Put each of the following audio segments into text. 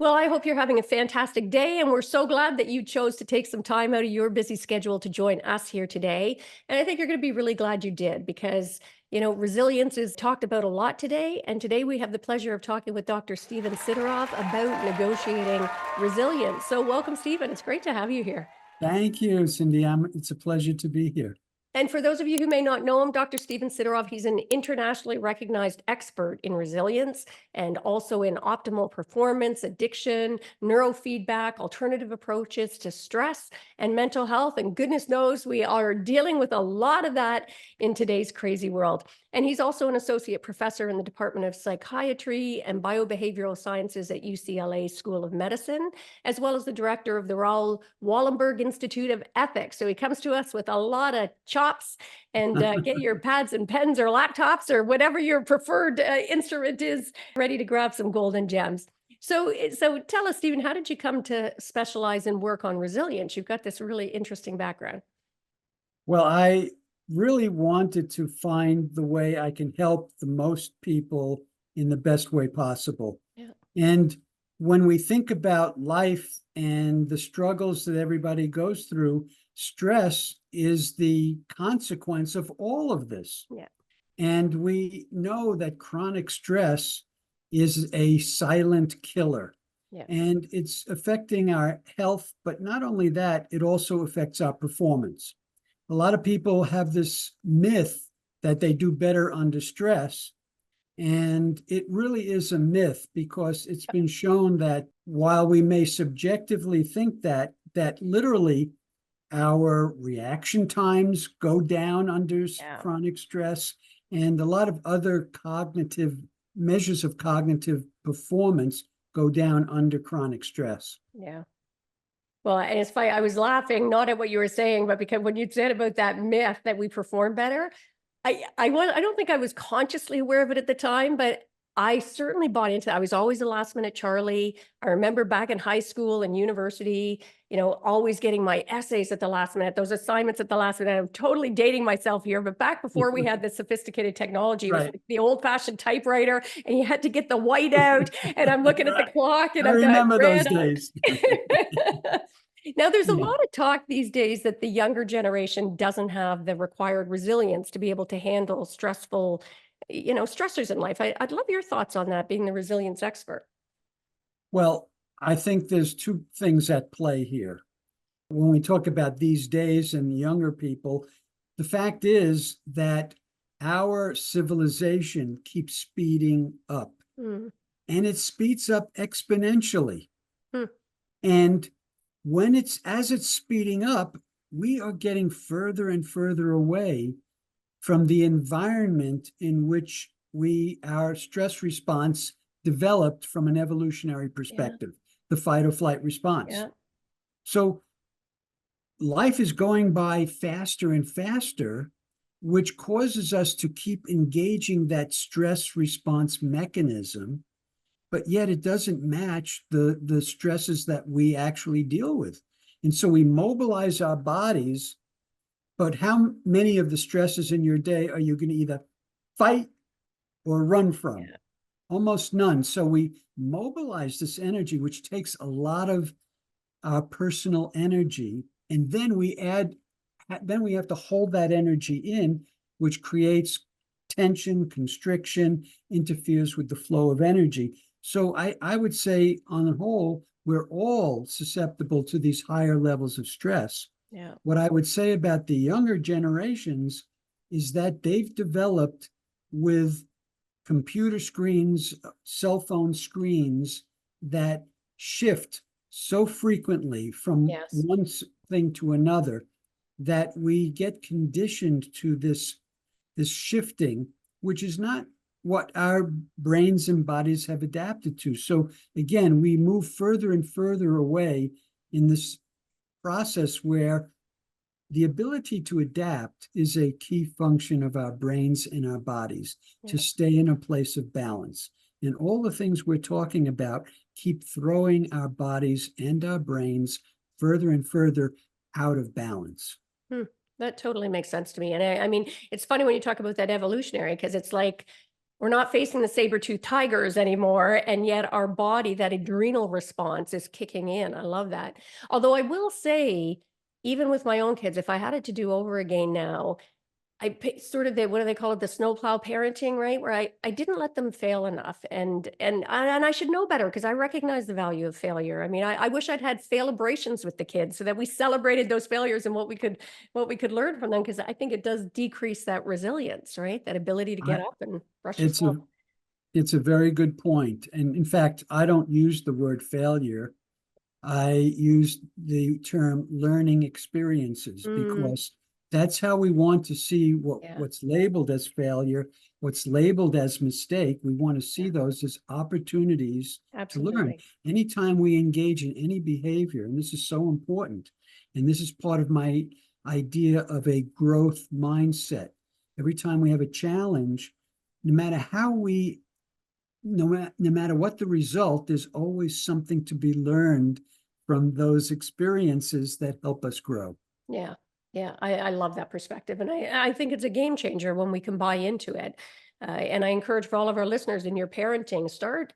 Well, I hope you're having a fantastic day, and we're so glad that you chose to take some time out of your busy schedule to join us here today. And I think you're going to be really glad you did because, resilience is talked about a lot today. And today we have the pleasure of talking with Dr. Stephen Sideroff about negotiating resilience. So welcome, Stephen. It's great to have you here. Thank you, Cindy. It's a pleasure to be here. And for those of you who may not know him, Dr. Stephen Sideroff, he's an internationally recognized expert in resilience and also in optimal performance, addiction, neurofeedback, alternative approaches to stress and mental health. And goodness knows we are dealing with a lot of that in today's crazy world. And he's also an associate professor in the Department of Psychiatry and Biobehavioral Sciences at UCLA School of Medicine, as well as the director of the Raoul Wallenberg Institute of Ethics. So he comes to us with a lot of chops, and get your pads and pens or laptops or whatever your preferred instrument is ready to grab some golden gems. So tell us, Stephen, how did you come to specialize and work on resilience? You've got this really interesting background. Well, I really wanted to find the way I can help the most people in the best way possible. Yeah. And when we think about life and the struggles that everybody goes through, stress is the consequence of all of this. Yeah. And we know that chronic stress is a silent killer. Yeah. And it's affecting our health, but not only that, it also affects our performance. A lot of people have this myth that they do better under stress. And it really is a myth because it's been shown that while we may subjectively think that literally our reaction times go down under chronic stress, and a lot of other cognitive measures of cognitive performance go down under chronic stress. Yeah. Well, and it's funny, I was laughing, not at what you were saying, but because when you said about that myth that we perform better, I don't think I was consciously aware of it at the time, but I certainly bought into it. I was always a last minute Charlie. I remember back in high school and university, always getting my essays at the last minute, those assignments at the last minute. I'm totally dating myself here, but back before we had the sophisticated technology, it was like the old fashioned typewriter and you had to get the white out, and I'm looking at the clock and I remember those days. Now, there's a lot of talk these days that the younger generation doesn't have the required resilience to be able to handle stressful, stressors in life. I'd love your thoughts on that, being the resilience expert. Well, I think there's two things at play here. When we talk about these days and younger people, the fact is that our civilization keeps speeding up, and it speeds up exponentially. And as it's speeding up, we are getting further and further away from the environment in which our stress response developed from an evolutionary perspective, the fight or flight response. Yeah. So life is going by faster and faster, which causes us to keep engaging that stress response mechanism, but yet it doesn't match the stresses that we actually deal with. And so we mobilize our bodies, but how many of the stresses in your day are you going to either fight or run from? Yeah. Almost none. So we mobilize this energy, which takes a lot of our personal energy, and then we have to hold that energy in, which creates tension, constriction, interferes with the flow of energy. So I would say, on the whole, we're all susceptible to these higher levels of stress. Yeah. What I would say about the younger generations is that they've developed with computer screens, cell phone screens that shift so frequently from one thing to another that we get conditioned to this shifting, which is not what our brains and bodies have adapted to. So again, we move further and further away in this process where the ability to adapt is a key function of our brains and our bodies to stay in a place of balance. And all the things we're talking about keep throwing our bodies and our brains further and further out of balance. That totally makes sense to me. And I mean, it's funny when you talk about that evolutionary, because it's like, we're not facing the saber-toothed tigers anymore, and yet our body, that adrenal response is kicking in. I love that. Although I will say, even with my own kids, if I had it to do over again now, sort of the, what do they call it? The snowplow parenting, right? Where I didn't let them fail enough, and I should know better because I recognize the value of failure. I mean, I wish I'd had failabrations with the kids so that we celebrated those failures and what we could learn from them, because I think it does decrease that resilience, right? That ability to get I, up and brush it's yourself. a very good point. And in fact, I don't use the word failure. I use the term learning experiences Mm, because that's how we want to see yeah, what's labeled as failure, what's labeled as mistake. We want to yeah, see those as opportunities to learn. absolutely. Anytime we engage in any behavior, and this is so important, and this is part of my idea of a growth mindset. Every time we have a challenge, no matter how we no matter what the result, there's always something to be learned from those experiences that help us grow. Yeah. Yeah. I love that perspective. And I think it's a game changer when we can buy into it. And I encourage for all of our listeners in your parenting, start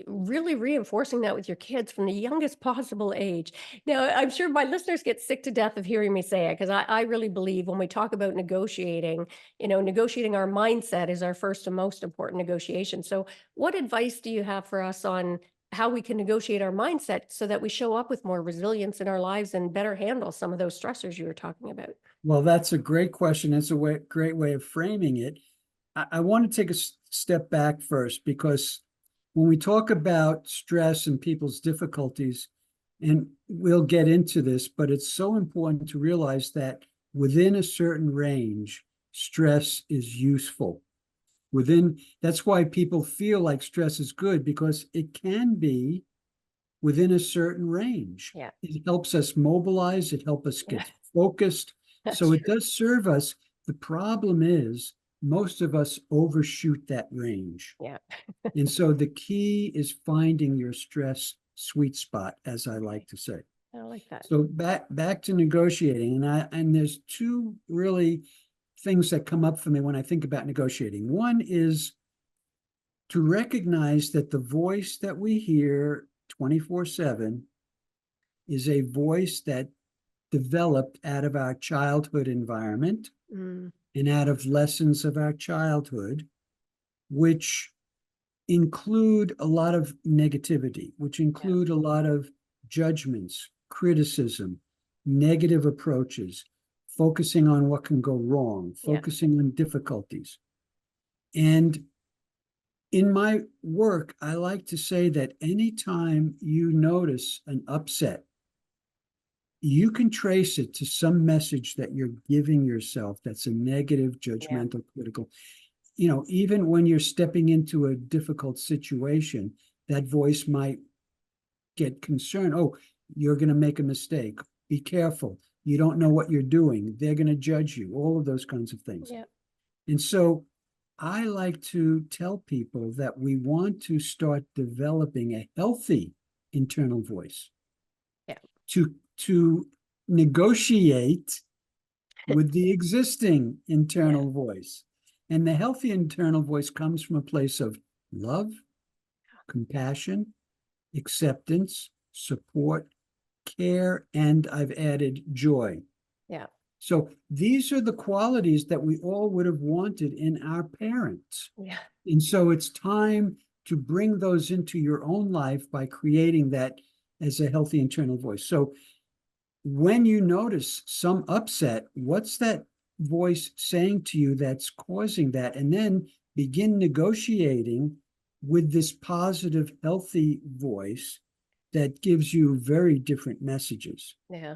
really reinforcing that with your kids from the youngest possible age. Now, I'm sure my listeners get sick to death of hearing me say it, because I really believe when we talk about negotiating, negotiating our mindset is our first and most important negotiation. So, what advice do you have for us on how we can negotiate our mindset so that we show up with more resilience in our lives and better handle some of those stressors you were talking about? Well, that's a great question. It's a great way of framing it. I want to take a step back first because when we talk about stress and people's difficulties, and we'll get into this, but it's so important to realize that within a certain range, stress is useful. That's why people feel like stress is good because it can be within a certain range. Yeah. It helps us mobilize, it helps us Yeah. get focused. That's So it true. does serve us. The problem is most of us overshoot that range. Yeah. And so the key is finding your stress sweet spot, as I like to say. I like that. So back to negotiating, and there's two really things that come up for me when I think about negotiating. One is to recognize that the voice that we hear 24/7 is a voice that developed out of our childhood environment Mm, and out of lessons of our childhood, which include a lot of negativity, which yeah. include a lot of judgments, criticism, negative approaches, focusing on what can go wrong, Yeah. focusing on difficulties. And in my work, I like to say that anytime you notice an upset, you can trace it to some message that you're giving yourself that's a negative, Yeah. judgmental, critical. Even when you're stepping into a difficult situation, that voice might get concerned. Oh, you're going to make a mistake. Be careful. You don't know what you're doing. They're going to judge you, all of those kinds of things. Yeah. And so I like to tell people that we want to start developing a healthy internal voice Yeah. to negotiate with the existing Yeah. internal voice. And the healthy internal voice comes from a place of love, compassion, acceptance, support, care, and I've added joy. Yeah. So these are the qualities that we all would have wanted in our parents. Yeah. And so it's time to bring those into your own life by creating that as a healthy internal voice. So when you notice some upset, what's that voice saying to you that's causing that? And then begin negotiating with this positive, healthy voice that gives you very different messages. Yeah.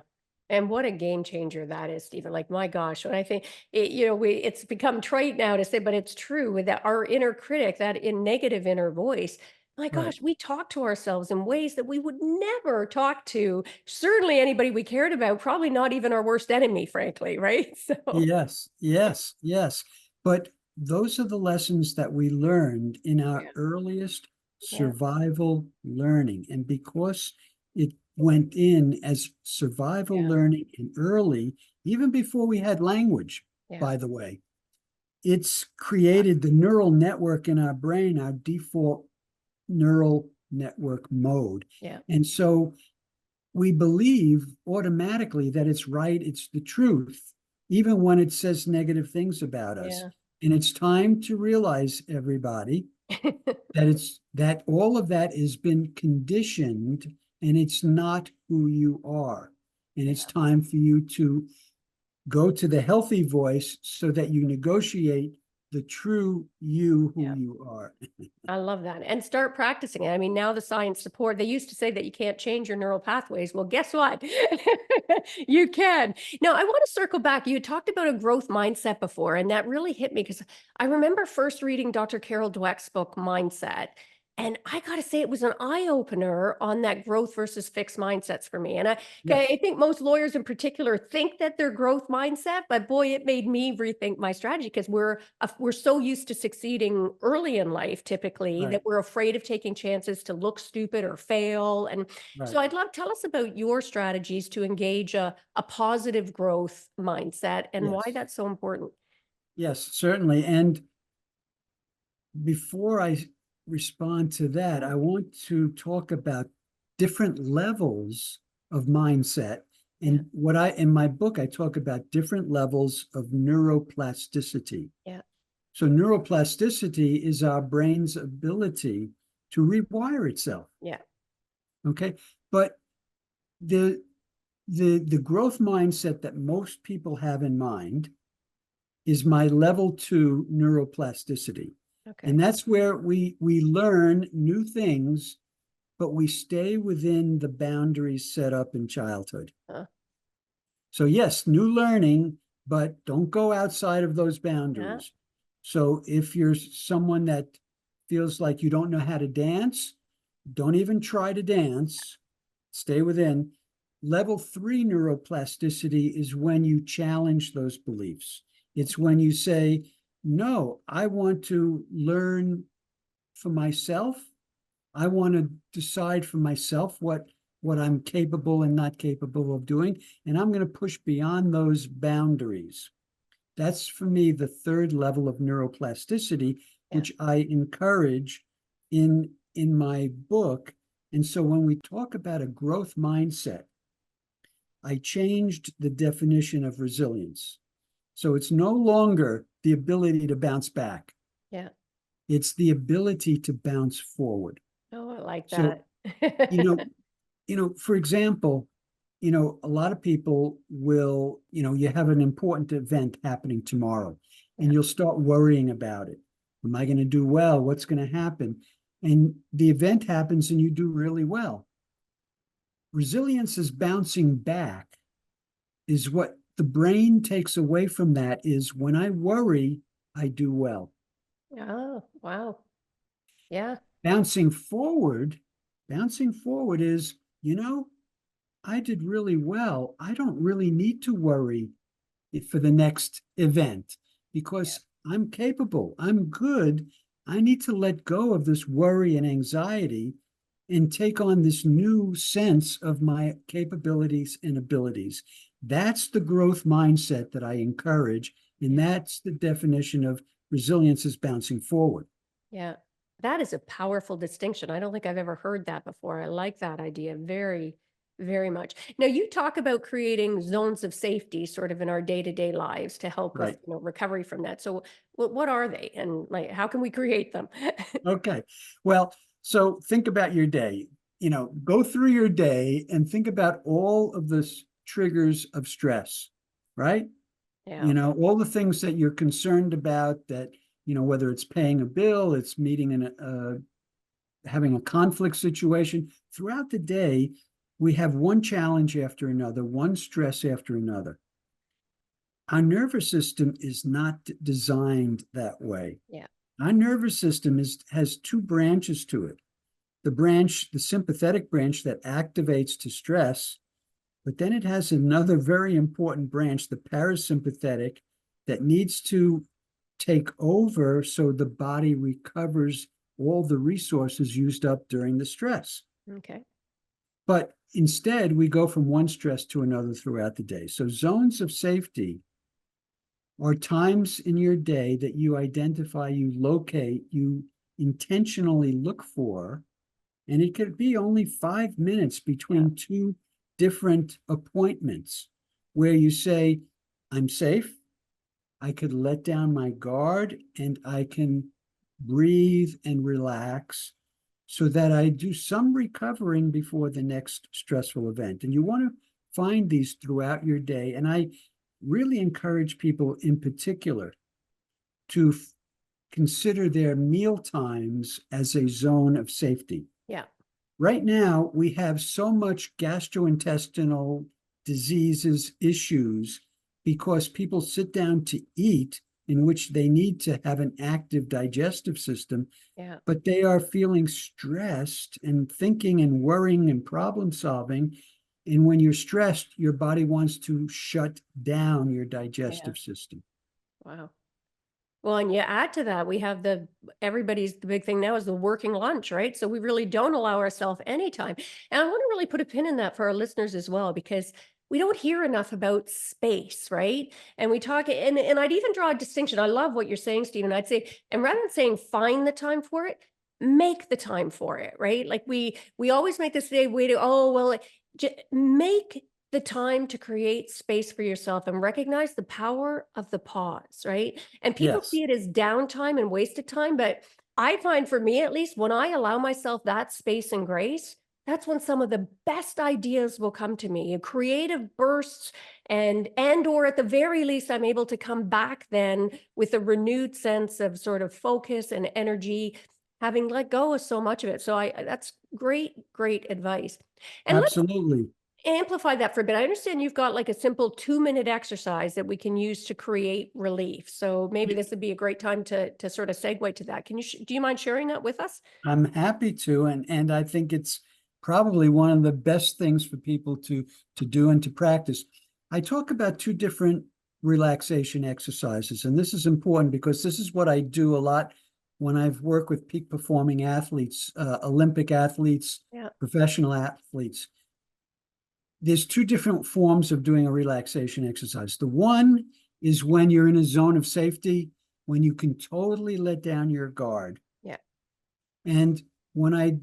And what a game changer that is, Stephen. Like, my gosh, when I think it, it's become trite now to say, but it's true with that our inner critic, that in negative inner voice. My Right. gosh, we talk to ourselves in ways that we would never talk to certainly anybody we cared about, probably not even our worst enemy, frankly, right? So Yes, yes, yes. But those are the lessons that we learned in our yeah, earliest yeah, survival learning. And because it went in as survival yeah, learning and early, even before we had language, yeah. by the way, it's created the neural network in our brain, our default neural network mode. Yeah. And so we believe automatically that it's right, it's the truth, even when it says negative things about us. Yeah. And it's time to realize, everybody, that all of that has been conditioned and it's not who you are. And it's time for you to go to the healthy voice so that you negotiate the true you, who you are. I love that. And start practicing it. I mean, now the science support, they used to say that you can't change your neural pathways. Well, guess what? You can. Now, I want to circle back. You had talked about a growth mindset before, and that really hit me because I remember first reading Dr. Carol Dweck's book, Mindset. And I got to say, it was an eye opener on that growth versus fixed mindsets for me. And Yes. I think most lawyers in particular think that they're growth mindset, but boy, it made me rethink my strategy because we're so used to succeeding early in life, typically, Right. that we're afraid of taking chances to look stupid or fail. And so Right. I'd love, tell us about your strategies to engage a positive growth mindset and why Yes. that's so important. Yes, certainly. And before I respond to that, I want to talk about different levels of mindset. And what in my book, I talk about different levels of neuroplasticity. Yeah. So neuroplasticity is our brain's ability to rewire itself. Yeah. Okay. But the growth mindset that most people have in mind is my level 2 neuroplasticity. Okay. And that's where we learn new things, but we stay within the boundaries set up in childhood. So yes, new learning, but don't go outside of those boundaries. So if you're someone that feels like you don't know how to dance, don't even try to dance. Stay within. Level 3 neuroplasticity is when you challenge those beliefs. It's when you say, no, I want to learn for myself. I want to decide for myself what I'm capable and not capable of doing. And I'm going to push beyond those boundaries. That's for me the third level of neuroplasticity, which I encourage in my book. And so when we talk about a growth mindset, I changed the definition of resilience. So it's no longer the ability to bounce back. Yeah. It's the ability to bounce forward. Oh, I like So, that. for example, a lot of people will, you have an important event happening tomorrow and you'll start worrying about it. Am I going to do well? What's going to happen? And the event happens and you do really well. Resilience is bouncing back, is what the brain takes away from that is when I worry, I do well. Oh, wow. Yeah. Bouncing forward is, I did really well. I don't really need to worry for the next event because I'm capable. I'm good. I need to let go of this worry and anxiety and take on this new sense of my capabilities and abilities. That's the growth mindset that I encourage. And that's the definition of resilience is bouncing forward. Yeah. That is a powerful distinction. I don't think I've ever heard that before. I like that idea very, very much. Now, you talk about creating zones of safety sort of in our day-to-day lives to help with, Right. recovery from that. So what are they and like how can we create them? Okay. Well, so think about your day. Go through your day and think about all of the triggers of stress, right? Yeah. All the things that you're concerned about that, whether it's paying a bill, it's meeting having a conflict situation. Throughout the day, we have one challenge after another, one stress after another. Our nervous system is not designed that way. Yeah. Our nervous system has two branches to it. The sympathetic branch that activates to stress, but then it has another very important branch, the parasympathetic, that needs to take over so the body recovers all the resources used up during the stress. Okay. But instead, we go from one stress to another throughout the day. So zones of safety are times in your day that you identify, you locate, you intentionally look for, and it could be only 5 minutes between two different appointments where you say, I'm safe, I could let down my guard, and I can breathe and relax so that I do some recovering before the next stressful event. And you want to find these throughout your day. And I really encourage people in particular to consider their meal times as a zone of safety. Yeah. Right now, we have so much gastrointestinal diseases, issues, because people sit down to eat, in which they need to have an active digestive system, Yeah. but they are feeling stressed and thinking and worrying and problem solving. And when you're stressed, your body wants to shut down your digestive system. Wow. Well, and you add to that, we have the big thing now is the working lunch, right? So we really don't allow ourselves any time. And I want to really put a pin in that for our listeners as well, because we don't hear enough about space, right? And we talk, and I'd even draw a distinction. I love what you're saying, Stephen. I'd say, and rather than saying find the time for it, make the time for it, right? Like we always make this day way to, oh, well, make the time to create space for yourself and recognize the power of the pause, right? And people Yes, see it as downtime and wasted time, but I find, for me at least, when I allow myself that space and grace, that's when some of the best ideas will come to me, creative bursts, and or at the very least, I'm able to come back then with a renewed sense of sort of focus and energy, having let go of so much of it. So that's great advice. And let's absolutely. amplify that for a bit. I understand you've got like a simple 2-minute exercise that we can use to create relief. So maybe this would be a great time to sort of segue to that. Do you mind sharing that with us? I'm happy to, and I think it's probably one of the best things for people to do and to practice. I talk about two different relaxation exercises, and this is important because this is what I do a lot when I've worked with peak performing athletes, Olympic athletes, Yeah. professional athletes. There's two different forms of doing a relaxation exercise. The one is when you're in a zone of safety, when you can totally let down your guard. Yeah. And when I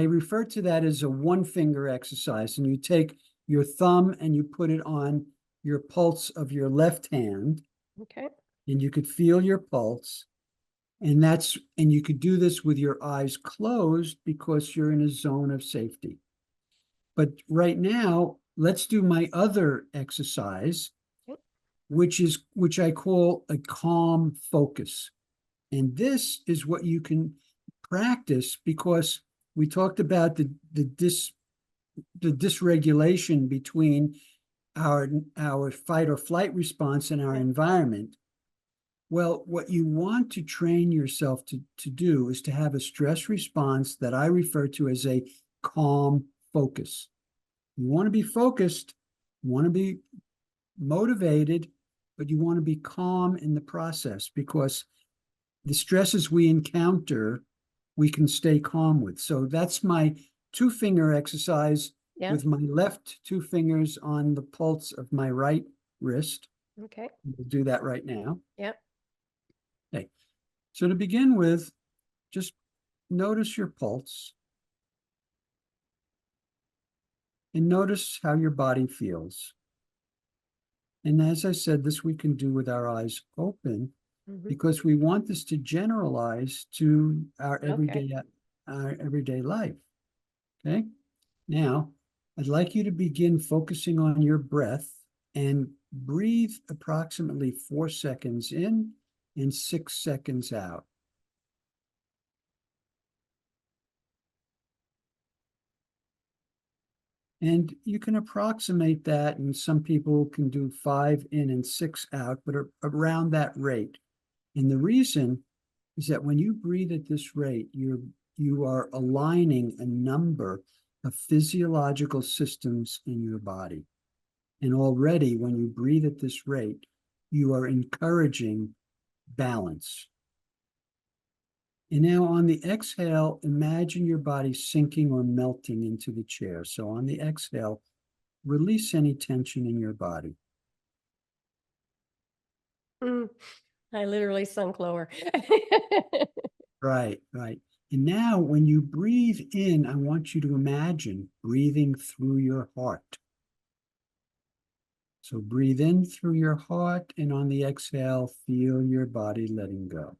refer to that as a one finger exercise, and you take your thumb and you put it on your pulse of your left hand, Okay. and you could feel your pulse. And you could do this with your eyes closed because you're in a zone of safety. But right now, let's do my other exercise, Okay. which I call a calm focus. And this is what you can practice because we talked about the dysregulation between our fight or flight response and our Yeah. environment. Well, what you want to train yourself to do is to have a stress response that I refer to as a calm focus. You want to be focused, you want to be motivated, but you want to be calm in the process because the stresses we encounter, we can stay calm with. So that's my 2 finger exercise Yeah. with my left 2 fingers on the pulse of my right wrist. Okay. We'll do that right now. Yeah. Okay. So to begin with, just notice your pulse and notice how your body feels. And as I said, this we can do with our eyes open Hmm. because we want this to generalize to Okay. our everyday life. Okay. Now, I'd like you to begin focusing on your breath and breathe approximately 4 seconds in and 6 seconds out. And you can approximate that, and some people can do 5 in and 6 out, but around that rate. And the reason is that when you breathe at this rate, you are aligning a number of physiological systems in your body. And already when you breathe at this rate, you are encouraging balance. And now on the exhale, imagine your body sinking or melting into the chair. So on the exhale, release any tension in your body. Mm, I literally sunk lower. Right, right. And now when you breathe in, I want you to imagine breathing through your heart. So breathe in through your heart, and on the exhale, feel your body letting go.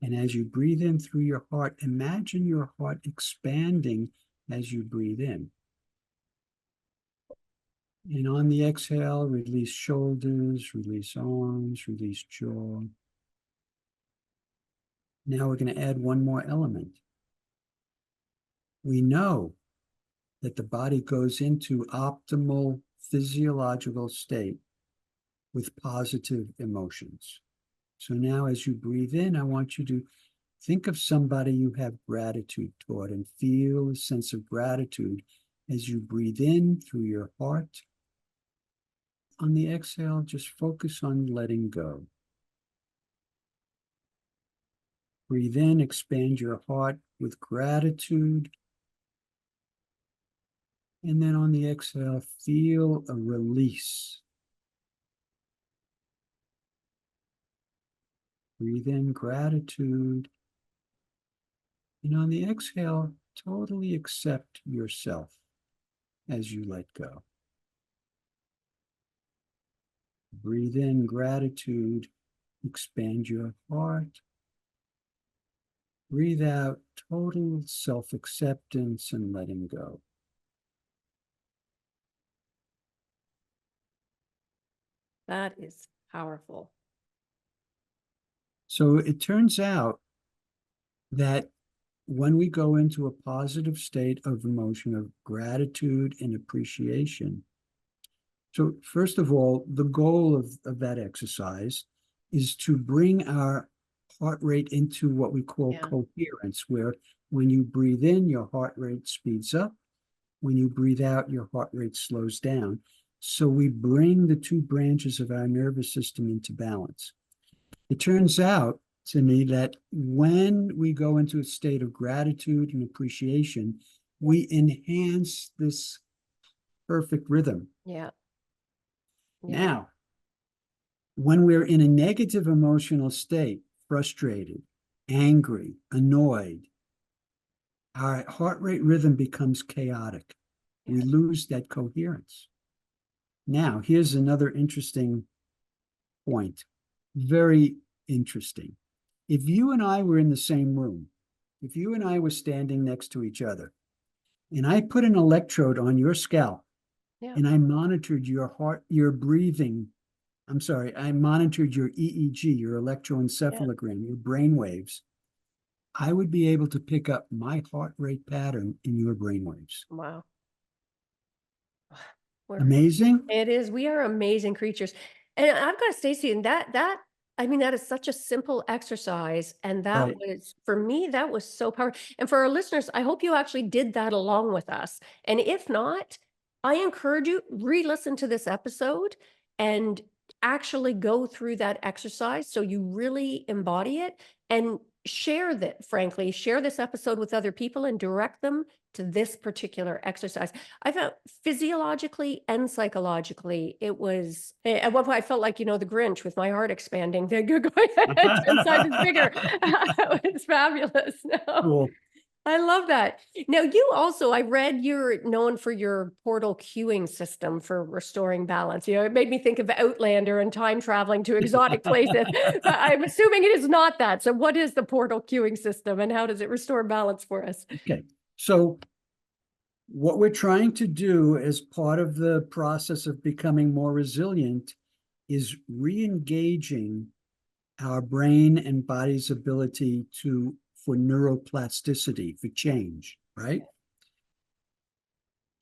And as you breathe in through your heart, imagine your heart expanding as you breathe in. And on the exhale, release shoulders, release arms, release jaw. Now we're going to add one more element. We know that the body goes into optimal physiological state with positive emotions. So now as you breathe in, I want you to think of somebody you have gratitude toward and feel a sense of gratitude as you breathe in through your heart. On the exhale, just focus on letting go. Breathe in, expand your heart with gratitude. And then on the exhale, feel a release. Breathe in gratitude. And on the exhale, totally accept yourself as you let go. Breathe in gratitude, expand your heart. Breathe out total self-acceptance and letting go. That is powerful. So it turns out that when we go into a positive state of emotion of gratitude and appreciation, so first of all, the goal of that exercise is to bring our heart rate into what we call coherence, where when you breathe in, your heart rate speeds up. When you breathe out, your heart rate slows down. So we bring the two branches of our nervous system into balance. It turns out to me that when we go into a state of gratitude and appreciation, we enhance this perfect rhythm. Yeah. Now, when we're in a negative emotional state, frustrated, angry, annoyed, our heart rate rhythm becomes chaotic. We lose that coherence. Now, here's another interesting point. Very interesting. If you and I were in the same room, if you and I were standing next to each other, and I put an electrode on your scalp, and I monitored your heart, your breathing, I monitored your EEG, your electroencephalogram, your brain waves, I would be able to pick up my heart rate pattern in your brain waves. Wow. Amazing? It is. We are amazing creatures. And I've got to say, Stephen, I mean, that is such a simple exercise. And that was, for me, that was so powerful. And for our listeners, I hope you actually did that along with us. And if not, I encourage you, re-listen to this episode and actually go through that exercise so you really embody it, and share that, frankly, share this episode with other people and direct them to this particular exercise. I found physiologically and psychologically, it was, at one point I felt like, the Grinch with my heart expanding, they're going 10 sizes bigger. It's fabulous. No, Cool. I love that. Now, you also, I read you're known for your portal cueing system for restoring balance. It made me think of Outlander and time traveling to exotic places. I'm assuming it is not that. So what is the portal cueing system and how does it restore balance for us? Okay. So what we're trying to do as part of the process of becoming more resilient is re-engaging our brain and body's ability for neuroplasticity, for change, right?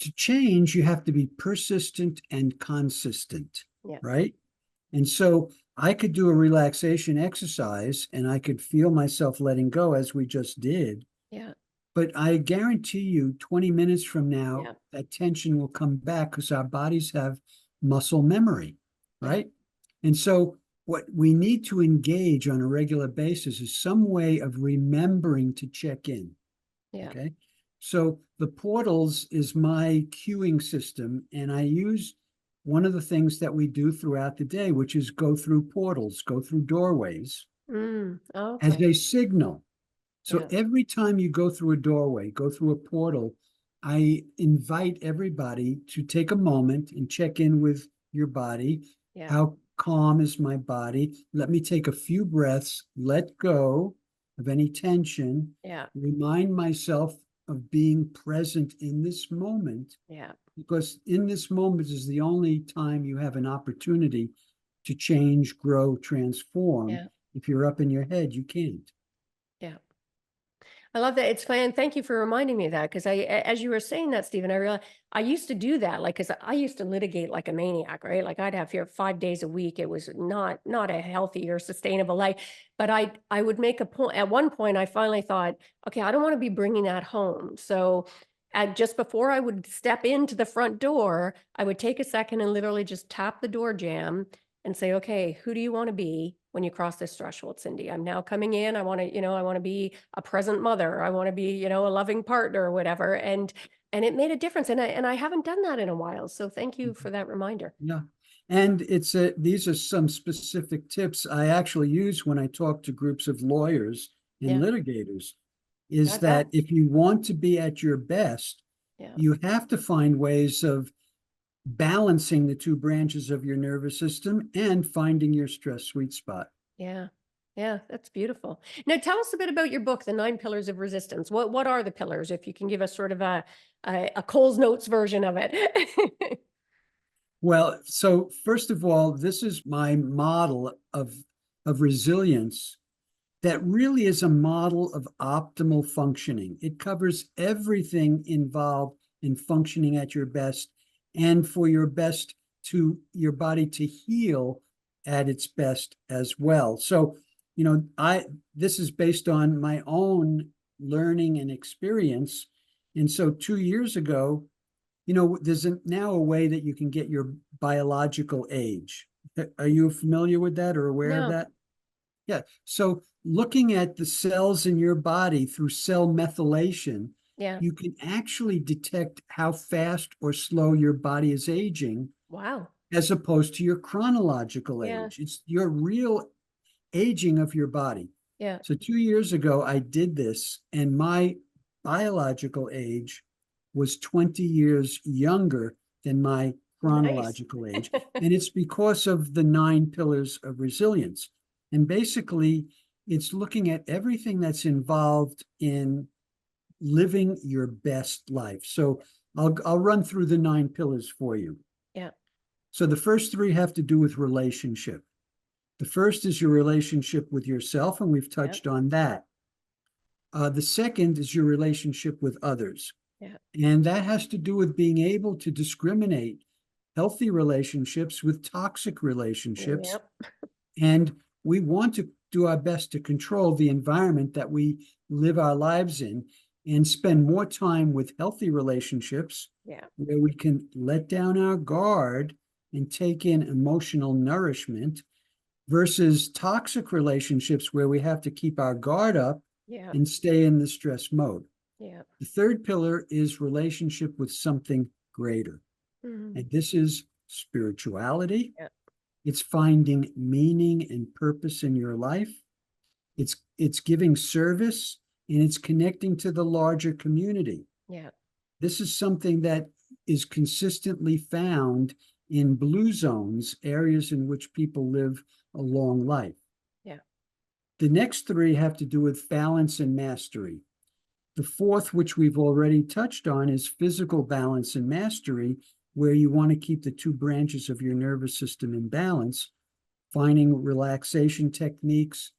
To change, you have to be persistent and consistent, right? And so I could do a relaxation exercise and I could feel myself letting go as we just did. Yeah. But I guarantee you 20 minutes from now, that tension will come back because our bodies have muscle memory, right? And so what we need to engage on a regular basis is some way of remembering to check in. Okay. So the portals is my cueing system, and I use one of the things that we do throughout the day, which is go through portals, go through doorways as Okay. a signal. So Yeah. every time you go through a doorway, go through a portal, I invite everybody to take a moment and check in with your body. Yeah. How calm is my body? Let me take a few breaths, let go of any tension, Yeah. remind myself of being present in this moment, Yeah. because in this moment is the only time you have an opportunity to change, grow, transform. Yeah. If you're up in your head, you can't. Yeah. I love that. It's fun. Thank you for reminding me of that because as you were saying that, Stephen, I realized I used to do that. Like, because I used to litigate like a maniac, right? Like I'd have here 5 days a week. It was not a healthy or sustainable life. But I would make a point. At one point, I finally thought, okay, I don't want to be bringing that home. So, just before I would step into the front door, I would take a second and literally just tap the door jamb and say, okay, who do you want to be when you cross this threshold, Cindy? I'm now coming in. I want to, I want to be a present mother. I want to be, a loving partner or whatever. And it made a difference. And I haven't done that in a while. So thank you for that reminder. Yeah. And these are some specific tips I actually use when I talk to groups of lawyers and Yeah. litigators, is I bet. that if you want to be at your best, Yeah. you have to find ways of balancing the two branches of your nervous system and finding your stress sweet spot. Yeah. Yeah, that's beautiful. Now tell us a bit about your book, The 9 Pillars of Resistance. What are the pillars? If you can give us sort of a Cole's Notes version of it. Well, so first of all, this is my model of resilience that really is a model of optimal functioning. It covers everything involved in functioning at your best and for your best to your body to heal at its best as well. So, this is based on my own learning and experience. And so 2 years ago, there's now a way that you can get your biological age. Are you familiar with that or aware of No. that? Yeah. So looking at the cells in your body through cell methylation, Yeah. you can actually detect how fast or slow your body is aging Wow. as opposed to your chronological Yeah. age. It's your real aging of your body. Yeah. So 2 years ago, I did this, and my biological age was 20 years younger than my Nice. chronological age. And it's because of the 9 pillars of resilience. And basically, it's looking at everything that's involved in living your best life. So I'll run through the 9 pillars for you. Yeah. So the first 3 have to do with relationship. The first is your relationship with yourself, and we've Yeah. touched on that. The second is your relationship with others. Yeah. And that has to do with being able to discriminate healthy relationships with toxic relationships. Yep. And we want to do our best to control the environment that we live our lives in and spend more time with healthy relationships Yeah. where we can let down our guard and take in emotional nourishment versus toxic relationships where we have to keep our guard up Yeah. and stay in the stress mode. Yeah. The third pillar is relationship with something greater. Mhm. And this is spirituality. Yeah. It's finding meaning and purpose in your life. It's giving service, and it's connecting to the larger community. Yeah. This is something that is consistently found in blue zones, areas in which people live a long life. Yeah. The next 3 have to do with balance and mastery. The fourth, which we've already touched on, is physical balance and mastery, where you want to keep the 2 branches of your nervous system in balance, finding relaxation techniques,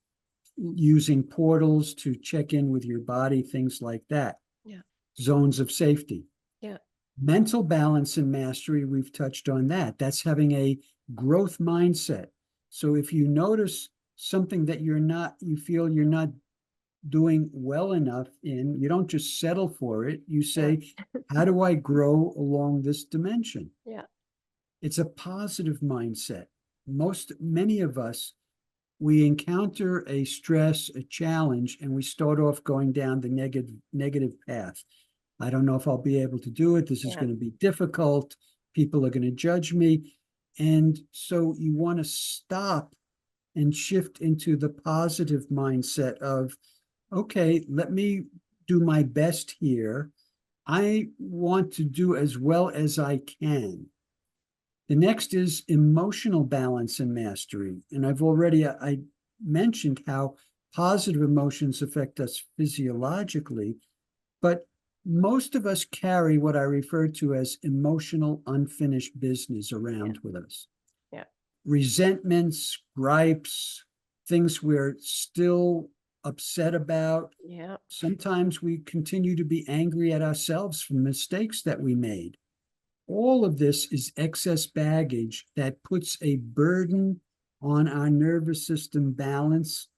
using portals to check in with your body, things like that. Yeah. Zones of safety. Yeah. Mental balance and mastery, we've touched on that. That's having a growth mindset. So if you notice something that you feel you're not doing well enough in, you don't just settle for it. You Yeah. say, how do I grow along this dimension? Yeah. It's a positive mindset. Many of us, we encounter a stress, a challenge, and we start off going down the negative path. I don't know if I'll be able to do it. This is Yeah. going to be difficult. People are going to judge me. And so you want to stop and shift into the positive mindset of, okay, let me do my best here. I want to do as well as I can. The next is emotional balance and mastery. And I mentioned how positive emotions affect us physiologically, but most of us carry what I refer to as emotional unfinished business around with us. Yeah. Resentments, gripes, things we're still upset about. Yeah. Sometimes we continue to be angry at ourselves for mistakes that we made. All of this is excess baggage that puts a burden on our nervous system balance.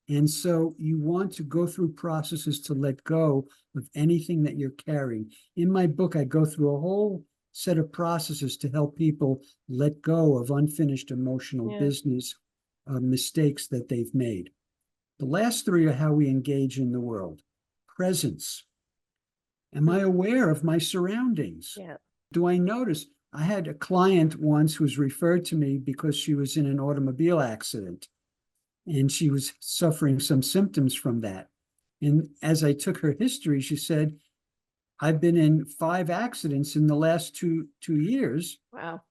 And so you want to go through processes to let go of anything that you're carrying. In my book, I go through a whole set of processes to help people let go of unfinished emotional business mistakes that they've made. The last three are how we engage in the world. Presence. Am I aware of my surroundings? Yeah. Do I notice? I had a client once who was referred to me because she was in an automobile accident and she was suffering some symptoms from that. And as I took her history, she said, I've been in 5 accidents in the last two years. Wow.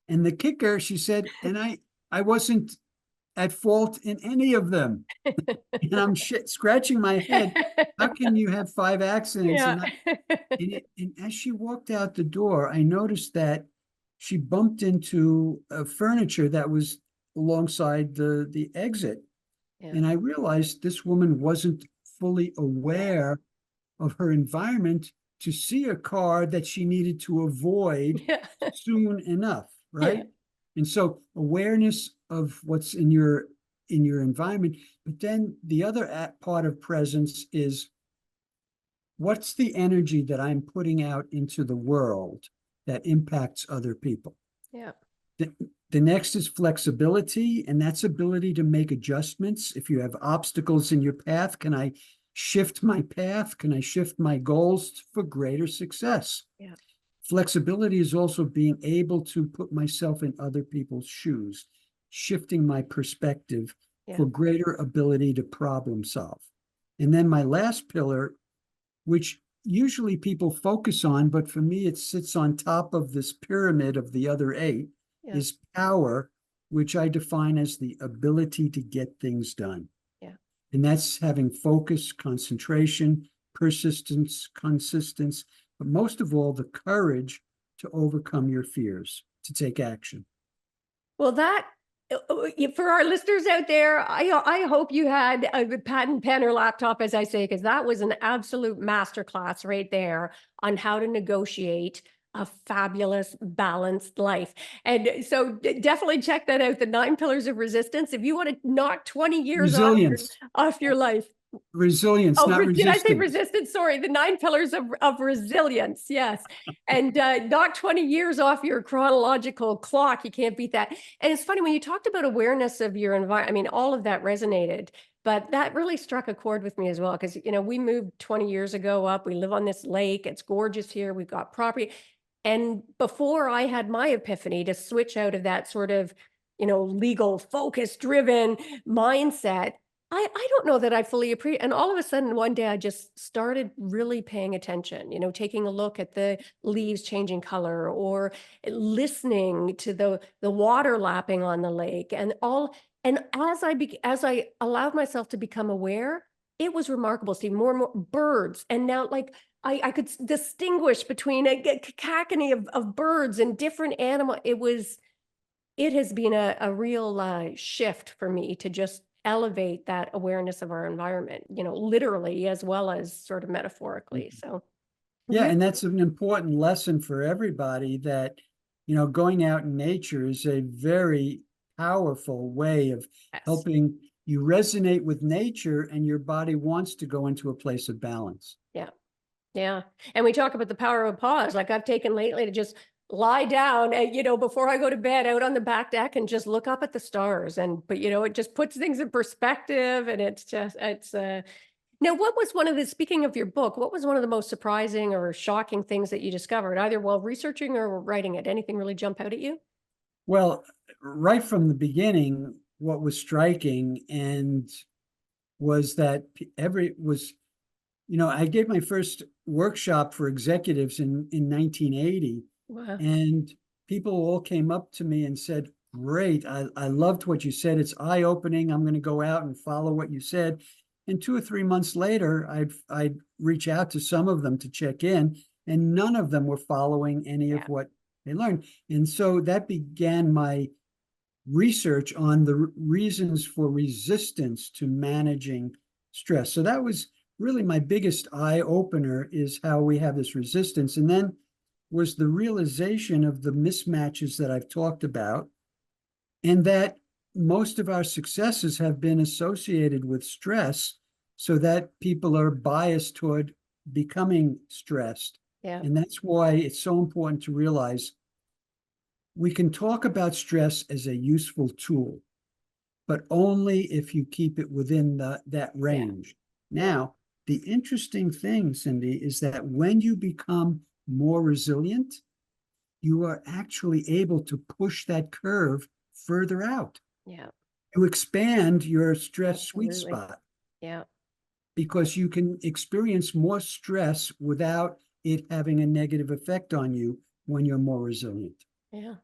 And the kicker, she said, and I wasn't at fault in any of them. And I'm scratching my head. How can you have 5 accidents? Yeah. And as she walked out the door, I noticed that she bumped into furniture that was alongside the exit. Yeah. And I realized this woman wasn't fully aware of her environment to see a car that she needed to avoid Yeah. soon enough, right? Yeah. And so awareness of what's in your environment, but then the other part of presence is what's the energy that I'm putting out into the world that impacts other people? Yeah. The next is flexibility, and that's ability to make adjustments. If you have obstacles in your path, can I shift my path? Can I shift my goals for greater success? Yeah. Flexibility is also being able to put myself in other people's shoes, shifting my perspective for greater ability to problem solve. And then my last pillar, which usually people focus on, but for me, it sits on top of this pyramid of the other 8, is power, which I define as the ability to get things done. Yeah. And that's having focus, concentration, persistence, consistence, but most of all, the courage to overcome your fears, to take action. Well, that for our listeners out there, I hope you had a pad and pen or laptop, as I say, because that was an absolute masterclass right there on how to negotiate a fabulous, balanced life. And so definitely check that out, the 9 pillars of resistance. If you want to knock 20 years Resilience. off your life. Resilience, Oh, not did I say resistance. resistance? Sorry, the 9 pillars of resilience. Yes. And knock 20 years off your chronological clock. You can't beat that. And it's funny when you talked about awareness of your environment, I mean, all of that resonated, but that really struck a chord with me as well. Because, we moved 20 years ago up, we live on this lake. It's gorgeous here. We've got property. And before I had my epiphany to switch out of that sort of, legal focus driven mindset, I don't know that I fully appreciate. And all of a sudden, one day I just started really paying attention, taking a look at the leaves changing color or listening to the water lapping on the lake and all. And as I allowed myself to become aware, it was remarkable, Steve, more and more birds. And now like I could distinguish between a cacophony of birds and different animal. It has been a real shift for me to just elevate that awareness of our environment, literally as well as sort of metaphorically. So yeah, and that's an important lesson for everybody that, going out in nature is a very powerful way of helping you resonate with nature and your body wants to go into a place of balance. Yeah. Yeah. And we talk about the power of pause. Like I've taken lately to just lie down and, before I go to bed out on the back deck and just look up at the stars. But it just puts things in perspective and now what was speaking of your book, what was one of the most surprising or shocking things that you discovered either while researching or writing it? Anything really jump out at you? Well, right from the beginning, what was striking and was that I gave my first workshop for executives in 1980, Wow. and people all came up to me and said, great, I loved what you said. It's eye-opening. I'm going to go out and follow what you said. And 2 or 3 months later, I'd reach out to some of them to check in, and none of them were following any of Yeah. what they learned. And so that began my research on the reasons for resistance to managing stress. So that was really my biggest eye opener, is how we have this resistance. And then was the realization of the mismatches that I've talked about, and that most of our successes have been associated with stress, so that people are biased toward becoming stressed. Yeah. And that's why it's so important to realize we can talk about stress as a useful tool, but only if you keep it within that Yeah. range. Now, the interesting thing, Cindy, is that when you become more resilient, you are actually able to push that curve further out. Yeah. You expand your stress sweet Absolutely. spot, Yeah. because you can experience more stress without it having a negative effect on you when you're more resilient. Yeah.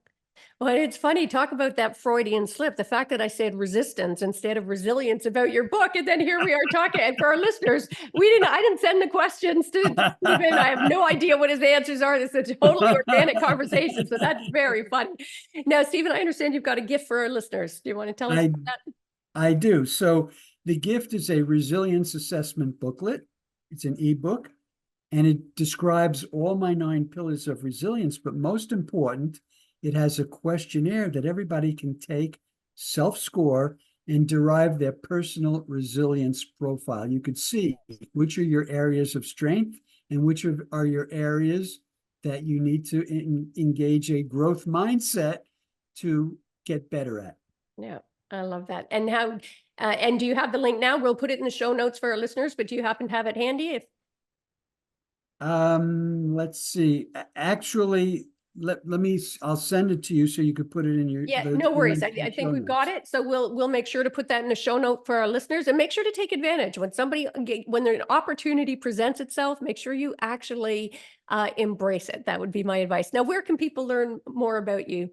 Well, it's funny, talk about that Freudian slip. The fact that I said resistance instead of resilience about your book, and then here we are talking. And for our listeners, I didn't send the questions to Stephen. I have no idea what his answers are. This is a totally organic conversation. So that's very funny. Now, Stephen, I understand you've got a gift for our listeners. Do you want to tell us I about that? I do. So the gift is a resilience assessment booklet. It's an ebook, and it describes all my 9 pillars of resilience. But most important, it has a questionnaire that everybody can take, self-score, and derive their personal resilience profile. You could see which are your areas of strength and which are your areas that you need to engage a growth mindset to get better at. Yeah, I love that. And and do you have the link now? We'll put it in the show notes for our listeners, but do you happen to have it handy? Let's see. Actually, I'll send it to you so you could put it in Yeah, the no worries. link in I the show think we've got notes. it. So we'll make sure to put that in the show note for our listeners, and make sure to take advantage when when an opportunity presents itself. Make sure you actually embrace it. That would be my advice. Now, where can people learn more about you,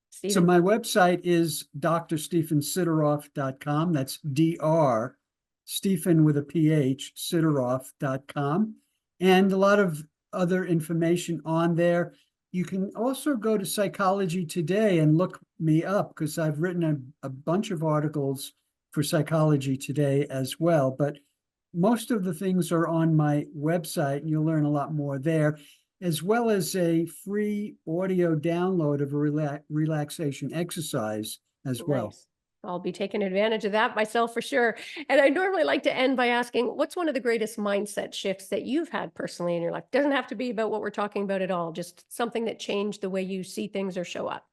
So Stephen? my website is drstephensideroff.com. That's Dr. Stephen with a PH, Sideroff.com. And a lot of other information on there. You can also go to Psychology Today and look me up, because I've written a bunch of articles for Psychology Today as well. But most of the things are on my website, and you'll learn a lot more there, as well as a free audio download of a relaxation exercise as well. Nice. I'll be taking advantage of that myself for sure. And I normally like to end by asking, what's one of the greatest mindset shifts that you've had personally in your life? Doesn't have to be about what we're talking about at all, just something that changed the way you see things or show up.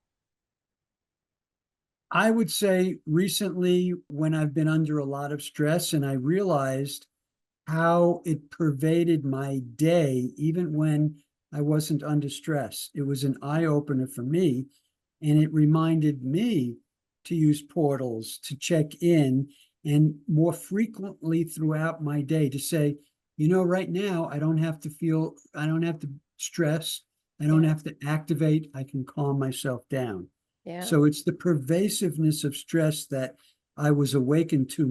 I would say recently, when I've been under a lot of stress and I realized how it pervaded my day, even when I wasn't under stress, it was an eye opener for me. And it reminded me to use portals, to check in, and more frequently throughout my day to say, right now, I don't have to stress, I don't Yeah. have to activate, I can calm myself down. Yeah. So it's the pervasiveness of stress that I was awakened to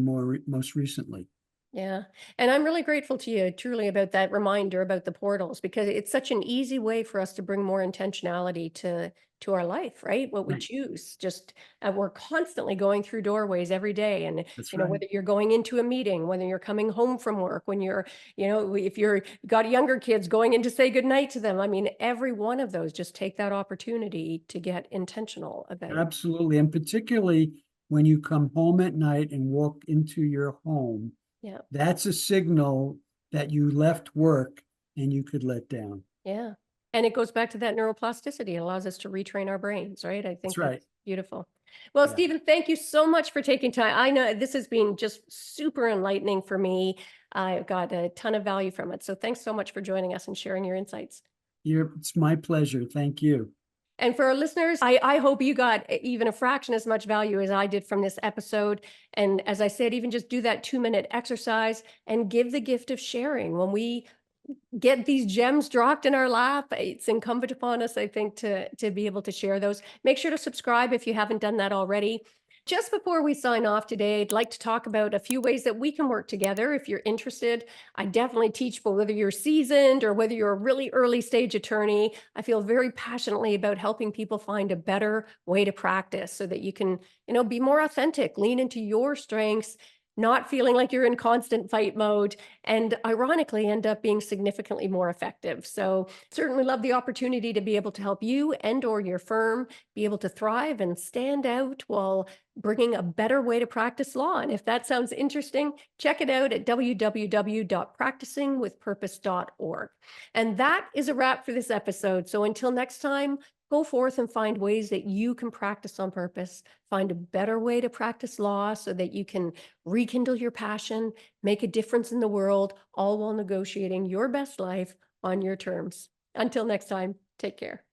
most recently. Yeah. And I'm really grateful to you truly about that reminder about the portals, because it's such an easy way for us to bring more intentionality to our life, right? What we Right. choose. Just we're constantly going through doorways every day, and That's right. whether you're going into a meeting, whether you're coming home from work, when you're, if you're got younger kids, going in to say goodnight to them. I mean, every one of those, just take that opportunity to get intentional about. Absolutely. And particularly when you come home at night and walk into your home, Yeah. that's a signal that you left work and you could let down. Yeah. And it goes back to that neuroplasticity. It allows us to retrain our brains, right? I That's think right. that's beautiful. Well, Yeah. Stephen, thank you so much for taking time. I know this has been just super enlightening for me. I've got a ton of value from it. So thanks so much for joining us and sharing your insights. It's my pleasure. Thank you. And for our listeners, I hope you got even a fraction as much value as I did from this episode. And as I said, even just do that 2-minute exercise and give the gift of sharing. When we get these gems dropped in our lap, it's incumbent upon us, I think, to be able to share those. Make sure to subscribe if you haven't done that already. Just before we sign off today, I'd like to talk about a few ways that we can work together if you're interested. I definitely teach, but whether you're seasoned or whether you're a really early stage attorney, I feel very passionately about helping people find a better way to practice so that you can, be more authentic, lean into your strengths, not feeling like you're in constant fight mode, and ironically end up being significantly more effective. So certainly love the opportunity to be able to help you and or your firm be able to thrive and stand out while bringing a better way to practice law. And if that sounds interesting, check it out at www.practicingwithpurpose.org. And that is a wrap for this episode. So until next time, go forth and find ways that you can practice on purpose, find a better way to practice law so that you can rekindle your passion, make a difference in the world, all while negotiating your best life on your terms. Until next time, take care.